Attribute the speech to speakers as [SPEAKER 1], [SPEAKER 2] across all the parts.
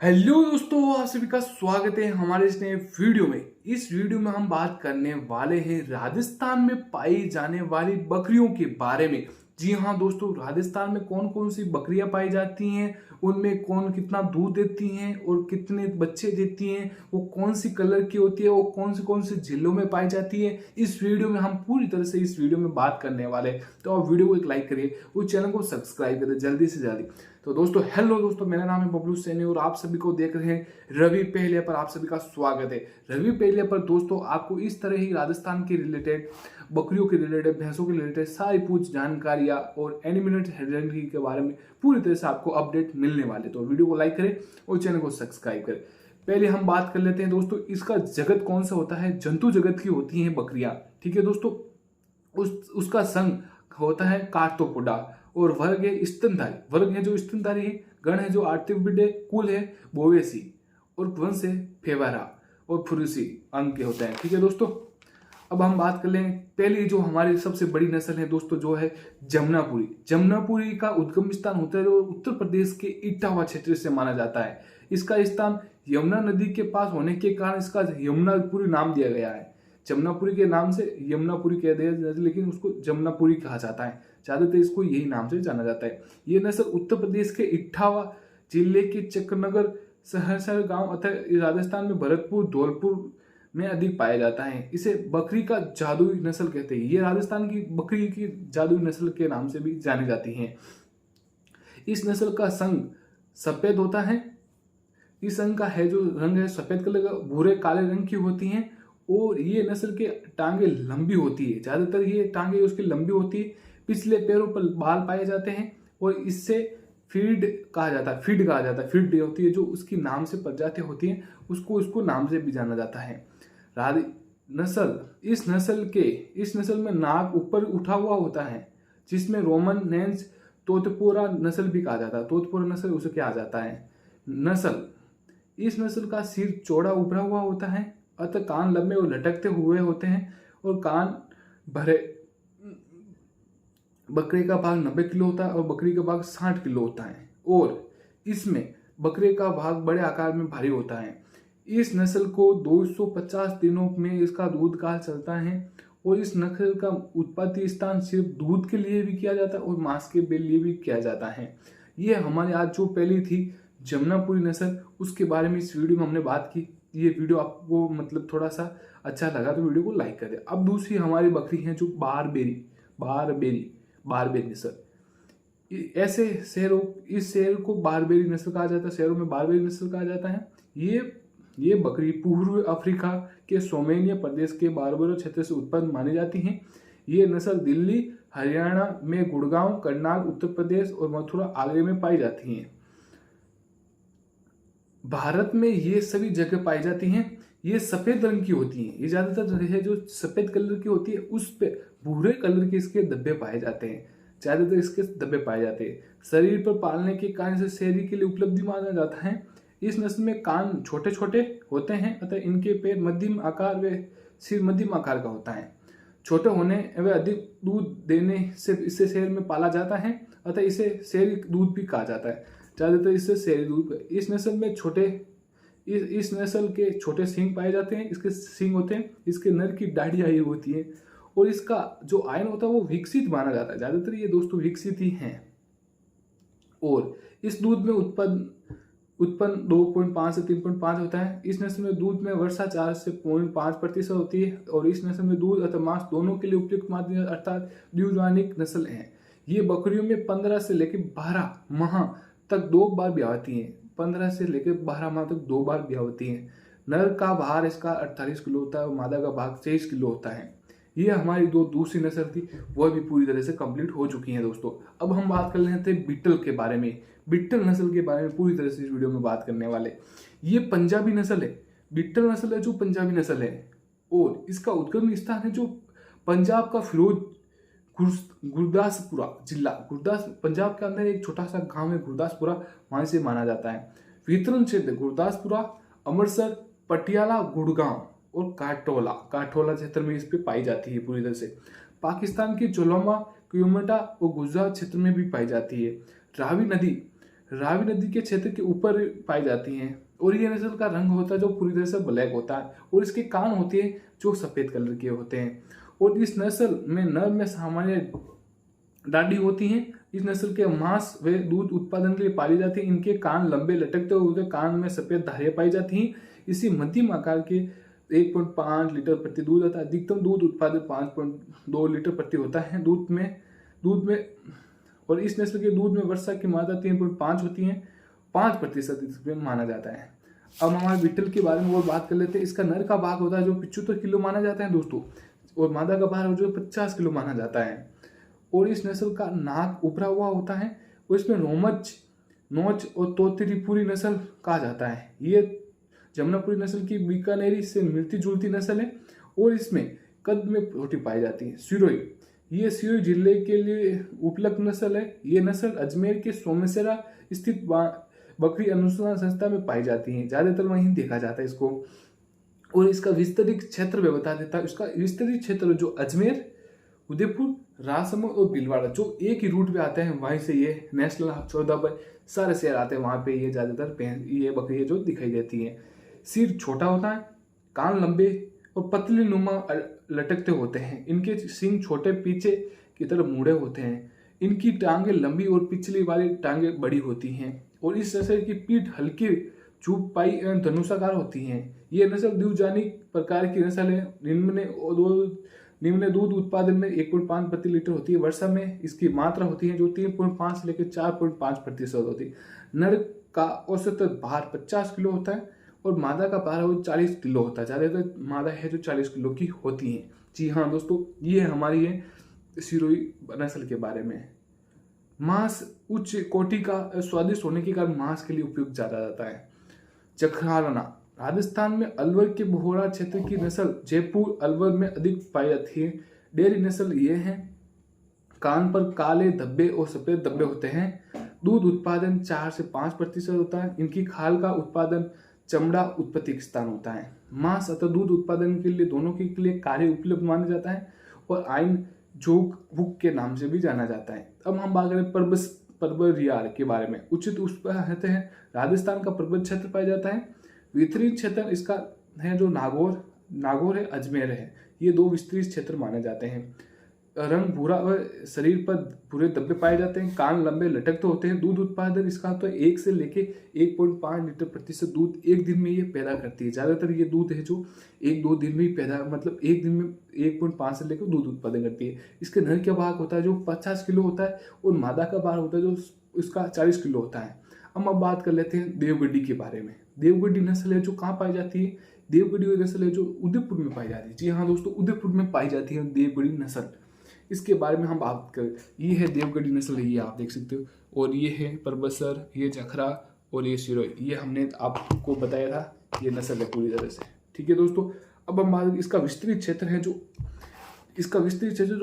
[SPEAKER 1] Hello दोस्तों, आप सभी का स्वागत है हमारे इस नए वीडियो में। इस वीडियो में हम बात करने वाले हैं राजस्थान में पाई जाने वाली बकरियों के बारे में। जी हाँ दोस्तों, राजस्थान में कौन कौन सी बकरियां पाई जाती हैं, उनमें कौन कितना दूध देती हैं और कितने बच्चे देती हैं, वो कौन सी कलर की होती है, वो कौन से जिलों में पाई जाती है। इस वीडियो में हम पूरी तरह से इस वीडियो में बात करने वाले हैं। तो आप वीडियो को एक लाइक करिए, उस चैनल को सब्सक्राइब करिए जल्दी से जल्दी। तो दोस्तों हेलो दोस्तों, मेरा नाम है बबलू सैनी और आप सभी को देख रहे हैं रवि पहलिया पर। आप सभी का स्वागत है रवि पहलिया पर। दोस्तों आपको इस तरह ही राजस्थान के रिलेटेड, बकरियों के रिलेटेड, भैंसों के रिलेटेड सारी पूछ जानकारियां और एनिमल हस्बेंड्री के बारे में पूरी तरह से आपको अपडेट मिलने वाले। तो वीडियो को लाइक करें और चैनल को सब्सक्राइब करें। पहले हम बात कर लेते हैं दोस्तों, इसका जगत कौन सा होता है। जंतु जगत की होती हैं बकरियां, ठीक है दोस्तों। उसका संघ होता है कार्तोपोडा और वर्ग है स्तनधारी। वर्ग है जो स्तनधारी है, गण है जो आर्टिविडे, कुल है बोवेसी और वंश है फेवारा और फुरुसी अंग के होते हैं, ठीक है दोस्तों। अब हम बात कर लें, पहली जो हमारी सबसे बड़ी नस्ल है दोस्तों, जो है जमुनापुरी। जमुनापुरी का उद्गम स्थान होता है जो उत्तर प्रदेश के इटावा क्षेत्र से माना जाता है। इसका स्थान यमुना नदी के पास होने के कारण इसका यमुनापुरी नाम दिया गया है। जमुनापुरी के नाम से यमुनापुरी कह दिया जाता है, लेकिन उसको जमुनापुरी कहा जाता है। ज्यादातर इसको यही नाम से जाना जाता है। ये नस्ल उत्तर प्रदेश के इटावा जिले के चक्रनगर सहरसा गांव अतः राजस्थान में भरतपुर धौलपुर में अधिक पाया जाता है। इसे बकरी का जादुई नस्ल कहते हैं। ये राजस्थान की बकरी की जादुई नस्ल के नाम से भी जानी जाती हैं। इस नस्ल का संग सफेद होता है। इस संग का है जो रंग है सफेद कलर का, भूरे काले रंग की होती हैं और ये नस्ल के टांगे लंबी होती है। ज्यादातर ये टांगे उसकी लंबी होती है। पिछले पैरों पर बाल पाए जाते हैं और इससे फीड कहा जाता है। फीड होती है जो उसकी नाम से प्रजाति होती है, उसको नाम से भी जाना जाता है। इस नस्ल में नाक ऊपर उठा हुआ होता है, जिसमें रोमन नेंस तोतपुरा नस्ल भी कहा जाता है। तोतपुरा नस्ल उसे क्या जाता है इस नस्ल का सिर चौड़ा उभरा हुआ होता है, अतः कान लंबे और लटकते हुए होते हैं और कान भरे। बकरे का भाग 90 किलो होता है और बकरी का भाग 60 किलो होता है और इसमें बकरे का भाग बड़े आकार में भारी होता है। इस नस्ल को 250 दिनों में इसका दूध काल चलता है और इस नस्ल का उत्पत्ति स्थान सिर्फ दूध के लिए भी किया जाता है और मांस के लिए भी किया जाता है। ये हमारे आज जो पहली थी जमुनापुरी नस्ल, उसके बारे में इस वीडियो में हमने बात की। ये वीडियो आपको मतलब थोड़ा सा अच्छा लगा तो वीडियो को लाइक कर दे। अब दूसरी हमारी बकरी है जो बारबेरी नस्ल। ऐसे शहरों इस शहर को बारबेरी नस्ल कहा जाता है, शहरों में बारबेरी नस्ल कहा जाता है। ये बकरी पूर्व अफ्रीका के सोमेनिया प्रदेश के बारबेरो क्षेत्र से उत्पन्न मानी जाती है। ये नस्ल दिल्ली, हरियाणा में गुड़गांव, करनाल, उत्तर प्रदेश और मथुरा आगरे में पाई जाती हैं। भारत में ये सभी जगह पाई जाती हैं। ये सफेद रंग की होती हैं। ये ज्यादातर है जो सफेद कलर की होती है, उस पे भूरे कलर के इसके धब्बे पाए जाते हैं। ज्यादातर इसके धब्बे पाए जाते हैं। शरीर पर पालने के कारण से शहरी के लिए उपलब्धि माना जाता है। इस नस्ल में कान छोटे छोटे होते हैं, अतः इनके पैर मध्यम आकार व सिर मध्यम आकार का होता है। छोटे होने व अधिक दूध देने से इसे शहर में पाला जाता है, अतः इसे शहरी दूध भी कहा जाता है। ज्यादातर इससे शहरी दूध। इस नस्ल के छोटे सींग पाए जाते हैं। इसके सींग होते हैं, इसके नर की दाढ़ी आई होती है और इसका जो आयन होता है वो विकसित माना जाता है। ज्यादातर ये दोस्तों विकसित ही हैं और इस दूध में उत्पन्न 2.5 से 3.5 होता है। इस नस्ल में दूध में वर्षा 4 से 0.5% होती है और इस नस्ल में दूध अथवा मांस दोनों के लिए उपयुक्त माध्यम अर्थात द्विजवानिक नस्ल है। ये बकरियों में 15 से लेकर 12 माह तक 2 बार ब्याह होती है। 15 से लेकर 12 माह तक 2 बार ब्याह होती है। नर का भार इसका 48 किलो होता है और मादा का भाग 23 किलो होता है। ये हमारी दूसरी नस्ल थी, वह भी पूरी तरह से कंप्लीट हो चुकी है दोस्तों। अब हम बात कर लेते हैं बीटल के बारे में। बीटल नस्ल के बारे में पूरी तरह से इस वीडियो में बात करने वाले। ये पंजाबी नस्ल है। बीटल नस्ल है जो पंजाबी नस्ल है और इसका उद्गम स्थान है जो पंजाब का गुरदासपुरा जिला। पंजाब के अंदर एक छोटा सा गांव है गुरदासपुरा, वहां से माना जाता है। वितरण क्षेत्र गुरदासपुरा, अमृतसर, पटियाला, गुड़गांव और काठोला क्षेत्र में इस पे पाई जाती है पूरी तरह से। पाकिस्तान की जोलामा, क्यूमटा और गुजरात क्षेत्र में भी पाई जाती है। रावी नदी के क्षेत्र के ऊपर पाई जाती हैं और ये नस्ल का रंग होता है जो पूरी तरह से ब्लैक होता है और इसके कान होते हैं जो सफेद कलर के होते हैं। और इस नस्ल में नर में सामान्य डांडी होती हैं। इस नस्ल के मांस व दूध उत्पादन के लिए पाली जाती है। इनके कान लंबे लटकते हुए कान में सफेद धारियां पाई जाती हैं। इसी मध्यम आकार के 1.5 लीटर प्रति दूध होता है। अधिकतम दूध उत्पादन 5.2 लीटर प्रति होता है दूध में और इस नस्ल के दूध में वर्षा की मात्रा 3.5 होती है, 5% इसमें माना जाता है। अब हमारे बीटल के बारे में और बात कर लेते हैं। इसका नर का भाग होता है जो 75 किलो माना जाता है दोस्तों और मादा का भार जो 50 किलो माना जाता है। और इस नस्ल का नाक उभरा हुआ होता है और इसमें रोमच, नोच और तोतेरी पूरी नस्ल कहा जाता है। ये जमुनापुरी नस्ल की बीकानेरी से मिलती जुलती नस्ल है और इसमें कद में छोटी पाई जाती है। सिरोही, ये सिरोही जिले के लिए उपलब्ध नस्ल है। ये नस्ल अजमेर के सोमेसरा स्थित बकरी अनुसंधान संस्था में पाई जाती है। ज्यादातर वहीं देखा जाता है इसको। और इसका विस्तृत क्षेत्र में बता देता है। इसका विस्तृत क्षेत्र जो अजमेर, उदयपुर, राजसमंद और भीलवाड़ा जो एक ही रूट पे आते हैं, वहीं से ये नेशनल 14 पर सारे शहर आते हैं, वहां पे ये ज्यादातर ये बकरी जो दिखाई देती हैं। सिर छोटा होता है, कान लंबे और पतली नुमा लटकते होते हैं। इनके सींग छोटे पीछे की तरफ मुड़े होते हैं। इनकी टांगे लंबी और पिछली वाली टांगे बड़ी होती हैं और इस नस्ल की पीठ हल्की चूप पाई एवं धनुषाकार होती है। ये नस्ल द्विजानी प्रकार की नस्ल है। निम्न दूध उत्पादन में 1.5 प्रति लीटर होती है। वर्षा में इसकी मात्रा होती है जो 3.5 से लेकर 4.5% होती है। नर का औसत भार 50 किलो होता है और मादा का भार वो 40 किलो होता है। ज्यादातर मादा है जो 40 किलो की होती है। जी हाँ दोस्तों, ये हमारी है सिरोही नस्ल के बारे में। मांस उच्च कोटि का स्वादिष्ट होने के कारण मांस के लिए उपयोग ज्यादा जाता है। जखराना, राजस्थान में अलवर के बोहरा क्षेत्र की नस्ल जयपुर अलवर में अधिक पाई जाती है। डेयरी नस्ल ये है। कान पर काले धब्बे और सफेद धब्बे होते हैं। दूध उत्पादन 4 से 5% होता है। इनकी खाल का उत्पादन चमड़ा उत्पत्ति स्थान होता है। मांस अथवा दूध उत्पादन के लिए दोनों के लिए कार्य उपलब्ध माना जाता है और आइन जोग बुक के नाम से भी जाना जाता है। अब हम बात करें परबरियार के बारे में। उचित उस पर रहते हैं। राजस्थान का पर्वत क्षेत्र पाया जाता है। विस्तृत क्षेत्र इसका है जो नागौर है, अजमेर है। ये दो विस्तृत क्षेत्र माने जाते हैं। रंग भूरा और शरीर पर भूरे धब्बे पाए जाते हैं। कान लंबे लटकते होते हैं। दूध उत्पादन इसका तो 1 से लेके 1.5 लीटर प्रतिशत दूध एक दिन में ये पैदा करती है। ज्यादातर ये दूध है जो 1-2 दिन में ही पैदा, मतलब एक दिन में 1.5 से लेकर दूध उत्पादन करती है। इसके नर का भाग होता है जो 50 किलो होता है और मादा का भाग होता है जो इसका 40 किलो होता है। अब बात कर लेते हैं देवगढ़ी के बारे में। देवगढ़ी नस्ल है जो कहाँ पाई जाती है? देवगढ़ी नस्ल है जो उदयपुर में पाई जाती है। जी हाँ दोस्तों, उदयपुर में पाई जाती है देवगढ़ी नस्ल। इसके बारे में हम बात करें, ये है देवगढ़ी नस्ल है, ये आप देख सकते हो। और ये है परबसर, ये जखरा और ये सिरोही, ये हमने आपको बताया था ये नस्ल है पूरी तरह से। ठीक है दोस्तों, अब हम बात, इसका विस्तृत क्षेत्र है जो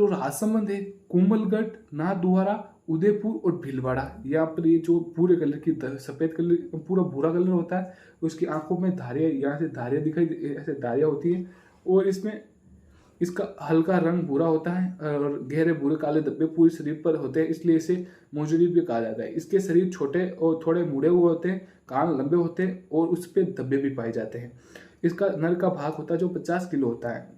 [SPEAKER 1] राजसमंद है, कोमलगढ़, नाथद्वारा, उदयपुर और भीलवाड़ा। यहाँ पर ये जो पूरे कलर की सफेद कलर पूरा भूरा कलर होता है, उसकी आंखों में धारियाँ, यहाँ से धारियाँ दिखाई, ऐसे धारियाँ होती है और इसमें इसका हल्का रंग भूरा होता है और गहरे भूरे काले धब्बे पूरे शरीर पर होते हैं, इसलिए इसे मोजरी भी कहा जाता है। इसके शरीर छोटे और थोड़े मुड़े हुए होते हैं, कान लंबे होते हैं और उस पर धब्बे भी पाए जाते हैं। इसका नर का भाग होता है जो 50 किलो होता है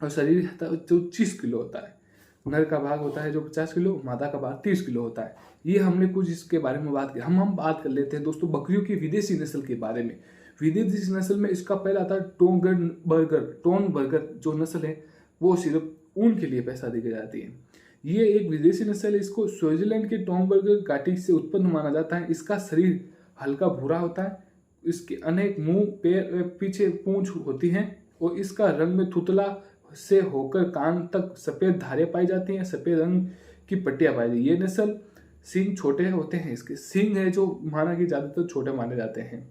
[SPEAKER 1] और शरीर जो 30 किलो होता है। नर का भाग होता है जो 50 किलो, मादा का भाग 30 किलो होता है। ये हमने कुछ इसके बारे में बात की। हम बात कर लेते हैं दोस्तों बकरियों की विदेशी नस्ल के बारे में। विदेशी नस्ल में इसका पहला आता है टोनबर्गर जो नस्ल है वो सिर्फ ऊन के लिए पैसा दी जाती है। ये एक विदेशी नस्ल है। इसको स्विट्जरलैंड के टोनबर्गर घाटी से उत्पन्न माना जाता है। इसका शरीर हल्का भूरा होता है। इसके अनेक मुंह, पैर, पीछे पूंछ होती हैं और इसका रंग में थुतला से होकर कान तक सफेद धारियां पाई जाती हैं, सफेद रंग की पट्टियां पाई जाती हैं। ये नस्ल सींग छोटे होते हैं। इसके सींग है जो माना कि ज्यादातर छोटे माने जाते हैं।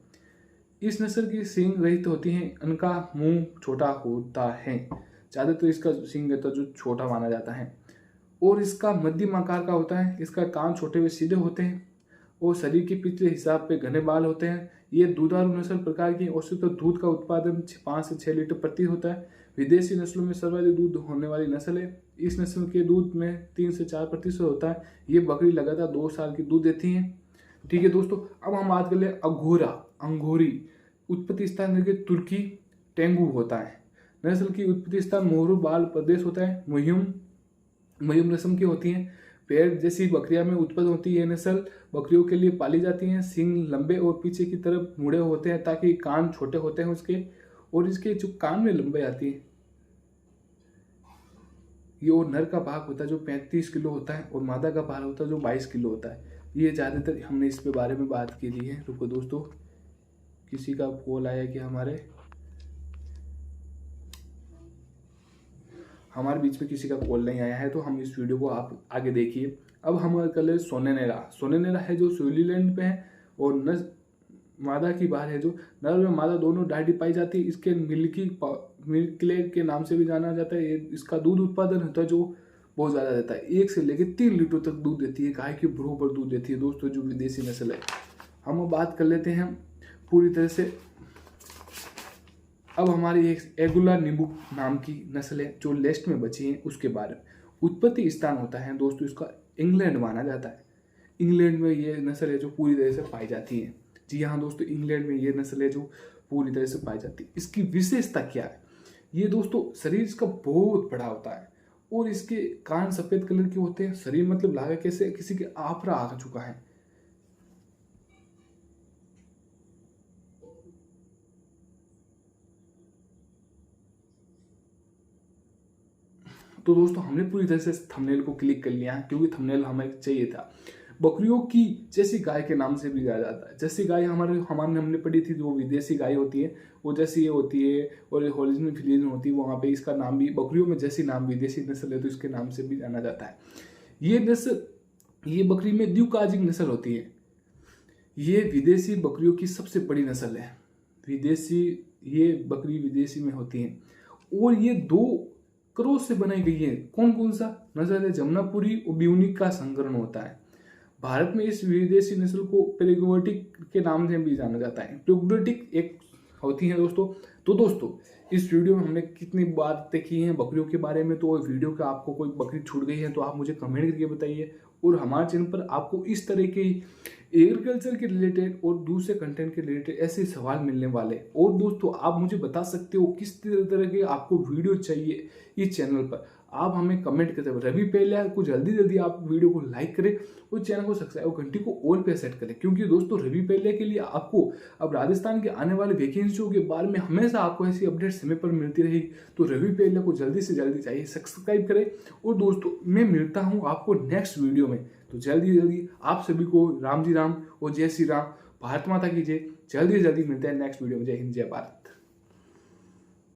[SPEAKER 1] इस नस्ल की सींग रहित होती हैं। इनका मुंह छोटा होता है। ज्यादातर इसका सींग है तो जो छोटा माना जाता है और इसका मध्यम आकार का होता है। इसका कान छोटे व सीधे होते हैं और शरीर के पिछले हिसाब पे घने बाल होते हैं। ये दुधारू नस्ल प्रकार की औसत दूध का उत्पादन 5 से 6 लीटर प्रति होता है। विदेशी नस्लों में सर्वाधिक दूध होने वाली नस्ल है। इस नस्ल के दूध में 3 से 4% होता है। ये बकरी लगातार 2 साल की दूध देती है। ठीक है दोस्तों, अब हम बात कर ले अघोरा अंगोरी। उत्पत्ति स्थान के तुर्की टेंगू होता है। नस्ल की उत्पत्ति स्थान मोहरू बाल प्रदेश होता है। मयूम नस्ल की होती हैं। पेड़ जैसी बकरियां में उत्पन्न होती है। नस्ल बकरियों के लिए पाली जाती हैं। सींग लंबे और पीछे की तरफ मुड़े होते हैं ताकि कान छोटे होते हैं उसके, और इसके जो कान में लंबे आती है। ये और नर का भाग होता है जो 35 किलो होता है, और मादा का भाग होता है जो 22 किलो होता है। ये ज़्यादातर हमने इस पे बारे में बात की ली है। रुको दोस्तों, किसी का कॉल आया कि हमारे बीच में किसी का कॉल नहीं आया है, तो हम इस वीडियो को आप आगे देखिए। अब हम कर ले सोनेनेरा। सोनेनेरा है जो स्विट्जरलैंड पे है, और मादा की बात है जो नर और मादा दोनों डायटी पाई जाती है। इसके मिल्कलेग के नाम से भी जाना जाता है। इसका दूध उत्पादन होता है जो बहुत ज़्यादा देता है। 1 से लेकर 3 लीटर तक दूध देती है। गाय के बराबर दूध देती है दोस्तों, जो विदेशी नस्ल है। हम बात कर लेते हैं पूरी तरह से। अब हमारी एक एगुला नींबू नाम की नस्ल है जो लिस्ट में बची है, उसके बारे में। उत्पत्ति स्थान होता है दोस्तों इसका इंग्लैंड माना जाता है। इंग्लैंड में ये नस्ल है जो पूरी तरह से पाई जाती है। जी हाँ दोस्तों, इंग्लैंड में ये नस्ल है जो पूरी तरह से पाई जाती है। इसकी विशेषता क्या है? ये दोस्तों शरीर इसका बहुत बड़ा होता है, और इसके कान सफेद कलर के होते हैं। शरीर मतलब लागा कैसे किसी के आपरा आ चुका है। तो दोस्तों हमने पूरी तरह से थंबनेल को क्लिक कर लिया है, क्योंकि थंबनेल हमें चाहिए था। बकरियों की जैसी गाय के नाम से भी जाना जाता है। जैसी गाय हमने पढ़ी थी, जो विदेशी गाय होती है वो जैसी ये होती है, और हॉलिस्टियन फ्रीजियन होती है, वहाँ पे इसका नाम भी बकरियों में जैसी नाम विदेशी नस्ल है तो इसके नाम से भी जाना जाता है। ये बकरी में द्विकाजिक नस्ल होती है। ये विदेशी बकरियों की सबसे बड़ी नस्ल है। ये बकरी विदेशी में होती है, और ये 2 क्रॉस से बनाई गई है। कौन कौन सा नस्ल है? जमुनापुरी और ब्यूनिक का संकरण होता है। भारत में इस विदेशी नस्ल को प्रेगोटिक के नाम से भी जाना जाता है। प्रेगोटिक एक होती है दोस्तों। तो दोस्तों इस वीडियो में हमने कितनी बातें की हैं बकरियों के बारे में। तो वीडियो का आपको कोई बकरी छूट गई है तो आप मुझे कमेंट करके बताइए, और हमारे चैनल पर आपको इस तरह के एग्रीकल्चर के रिलेटेड और दूसरे कंटेंट के रिलेटेड ऐसे सवाल मिलने वाले। और दोस्तों आप मुझे बता सकते हो किस तरह के आपको वीडियो चाहिए इस चैनल पर। आप हमें कमेंट करते हो। रवि पहले को जल्दी आप वीडियो को लाइक करें और चैनल को सब्सक्राइब और घंटी को ऑल पे सेट करें, क्योंकि दोस्तों रवि पहले के लिए आपको अब राजस्थान के आने वाले वैकेंसियों के बारे में हमेशा आपको ऐसी अपडेट समय पर मिलती रहेगी। तो रवि पहले को जल्दी से जल्दी चाहिए सब्सक्राइब करें। और दोस्तों मैं मिलता हूँ आपको नेक्स्ट वीडियो में। तो जल्दी आप सभी को राम जी राम और जय श्री राम, भारत माता की जय। जल्दी मिलते हैं नेक्स्ट वीडियो में। जय हिंद, जय भारत।